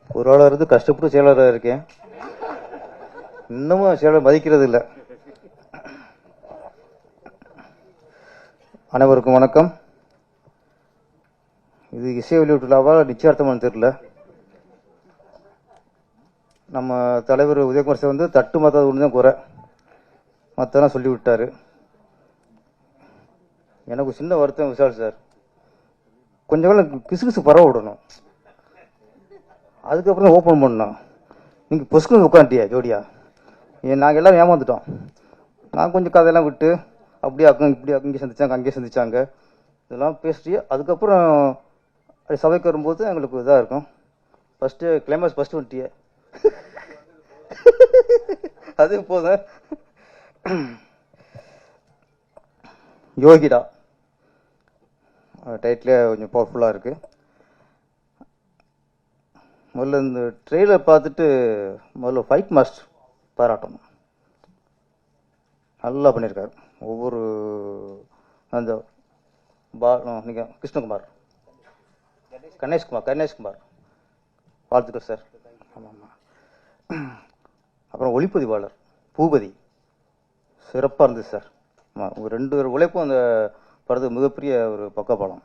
பொருளாளர் இருந்து கஷ்டப்பட்டு செயலராக இருக்கேன். இன்னமும் செயலர் மதிக்கிறது இல்லை. அனைவருக்கும் வணக்கம். இது இசை வெளியீட்டு விழாவா நிச்சயார்த்தமானு தெரியல. நம்ம தலைவர் உதயகுமார் சார் வந்து தட்டு மாத்தாத ஒன்று தான் குறை, மற்றெல்லாம் சொல்லி விட்டாரு. எனக்கு சின்ன வருத்தம் விஷால் சார், கொஞ்சம் காலம் கிசுகிசு பரவ விடணும், அதுக்கப்புறம் ஓப்பன் பண்ணணும். நீங்கள் பொசுக்குன்னு உட்காந்துட்டியா ஜோடியா? நாங்கள் எல்லோரும் ஏமாந்துட்டோம். நான் கொஞ்சம் கதையெல்லாம் விட்டு அப்படியே அக்கம் இப்படி அங்கே சந்திச்சாங்க அங்கேயே சந்திச்சாங்க இதெல்லாம் பேசிட்டு அதுக்கப்புறம் சபைக்கு வரும்போது எங்களுக்கு இதாக இருக்கும். ஃபஸ்ட்டு கிளைமேக்ஸ் ஃபஸ்ட்டு வந்துட்டியே அது போதும். யோகிடா டைட்டிலே கொஞ்சம் பவர்ஃபுல்லாக இருக்குது. முதல்ல இந்த ட்ரெயிலர் பார்த்துட்டு முதல்ல ஃபைட் மாஸ்டர் பாராட்டணும். நல்லா பண்ணியிருக்காரு. ஒவ்வொரு அந்த நீங்கள் கிருஷ்ணகுமார் கணேஷ்குமார் வாழ்த்துக்கள் சார். ஆமாம். அப்புறம் ஒளிப்பதிவாளர் பூபதி சிறப்பாக இருந்தது சார். ஆமாம், உங்கள் 2 பேர் உழைப்பும் அந்த படத்துக்கு மிகப்பெரிய ஒரு பக்கபலம்.